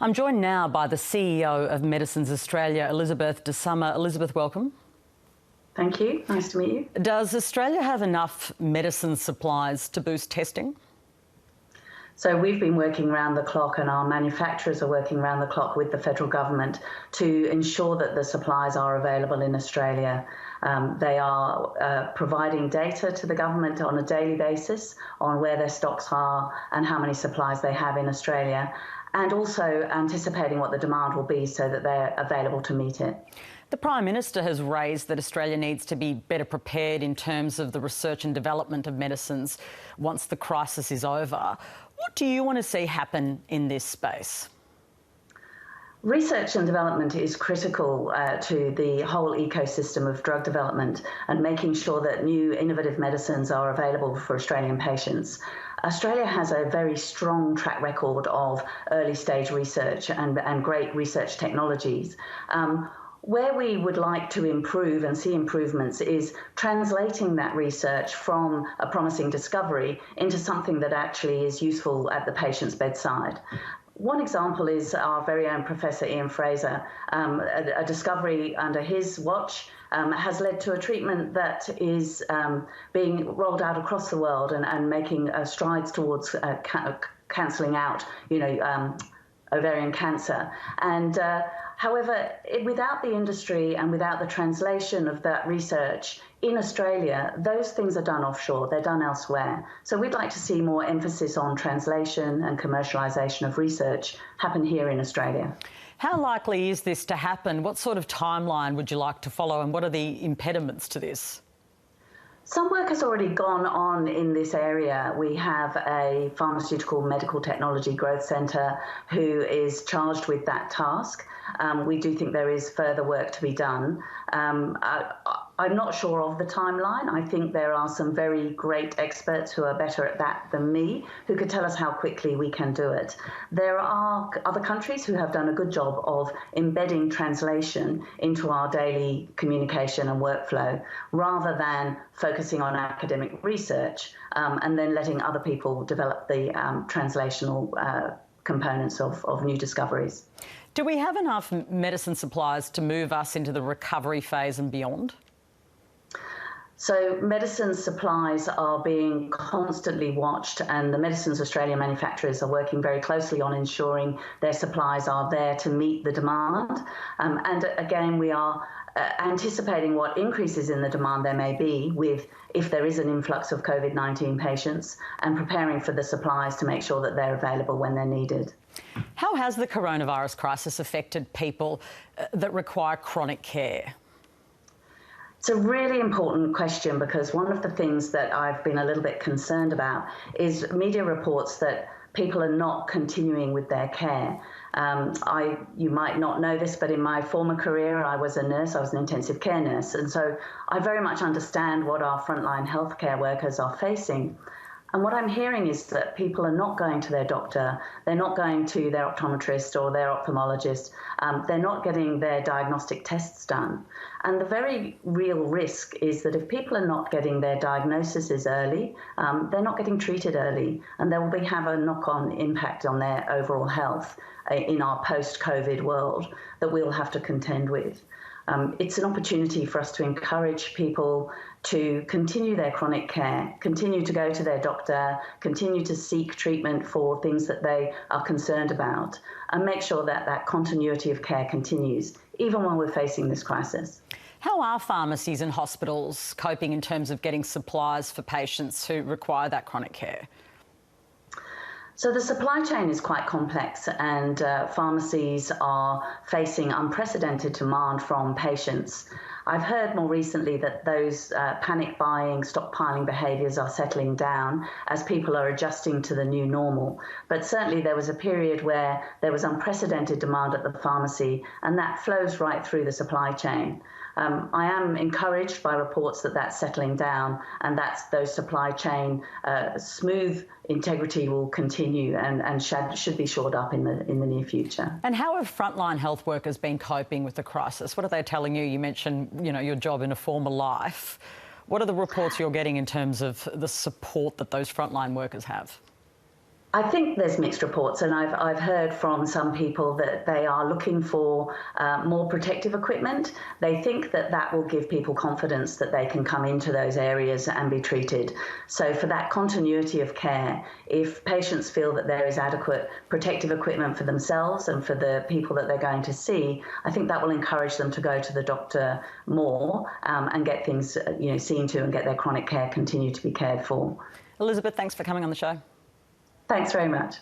I'm joined now by the CEO of Medicines Australia, Elizabeth De Summer. Elizabeth, welcome. Thank you. Nice to meet you. Does Australia have enough medicine supplies to boost testing? So we've been working around the clock, and our manufacturers are working around the clock with the federal government to ensure that the supplies are available in Australia. They are providing data to the government on a daily basis on where their stocks are and how many supplies they have in Australia, and also anticipating what the demand will be so that they're available to meet it. The Prime Minister has raised that Australia needs to be better prepared in terms of the research and development of medicines once the crisis is over. What do you want to see happen in this space? Research and development is critical to the whole ecosystem of drug development and making sure that new innovative medicines are available for Australian patients. Australia has a very strong track record of early stage research and great research technologies. Where we would like to improve and see improvements is translating that research from a promising discovery into something that actually is useful at the patient's bedside. One example is our very own Professor Ian Fraser. A discovery under his watch has led to a treatment that is being rolled out across the world and making strides towards cancelling out, ovarian cancer. And however, without the industry and without the translation of that research in Australia, those things are done offshore, they're done elsewhere. So we'd like to see more emphasis on translation and commercialisation of research happen here in Australia. How likely is this to happen? What sort of timeline would you like to follow, and what are the impediments to this? Some work has already gone on in this area. We have a Pharmaceutical Medical Technology Growth Centre who is charged with that task. We do think there is further work to be done. I'm not sure of the timeline. I think there are some very great experts who are better at that than me, who could tell us how quickly we can do it. There are other countries who have done a good job of embedding translation into our daily communication and workflow, rather than focusing on academic research and then letting other people develop the translational components of new discoveries. Do we have enough medicine supplies to move us into the recovery phase and beyond? So medicine supplies are being constantly watched, and the Medicines Australia manufacturers are working very closely on ensuring their supplies are there to meet the demand. And again, we are anticipating what increases in the demand there may be if there is an influx of COVID-19 patients, and preparing for the supplies to make sure that they're available when they're needed. How has the coronavirus crisis affected people that require chronic care? It's a really important question, because one of the things that I've been a little bit concerned about is media reports that people are not continuing with their care. You might not know this, but in my former career, I was a nurse. I was an intensive care nurse. And so I very much understand what our frontline healthcare workers are facing. And what I'm hearing is that people are not going to their doctor, they're not going to their optometrist or their ophthalmologist, they're not getting their diagnostic tests done. And the very real risk is that if people are not getting their diagnoses early, they're not getting treated early, and there will have a knock-on impact on their overall health in our post-COVID world that we'll have to contend with. It's an opportunity for us to encourage people to continue their chronic care, continue to go to their doctor, continue to seek treatment for things that they are concerned about, and make sure that that continuity of care continues, even when we're facing this crisis. How are pharmacies and hospitals coping in terms of getting supplies for patients who require that chronic care? So the supply chain is quite complex, and pharmacies are facing unprecedented demand from patients. I've heard more recently that those panic buying, stockpiling behaviours are settling down as people are adjusting to the new normal. But certainly there was a period where there was unprecedented demand at the pharmacy, and that flows right through the supply chain. I am encouraged by reports that that's settling down, and that those supply chain smooth integrity will continue and should be shored up in the near future. And how have frontline health workers been coping with the crisis? What are they telling you? You mentioned, your job in a former life. What are the reports you're getting in terms of the support that those frontline workers have? I think there's mixed reports, and I've heard from some people that they are looking for more protective equipment. They think that that will give people confidence that they can come into those areas and be treated. So for that continuity of care, if patients feel that there is adequate protective equipment for themselves and for the people that they're going to see, I think that will encourage them to go to the doctor more and get things seen to and get their chronic care continue to be cared for. Elizabeth, thanks for coming on the show. Thanks very much.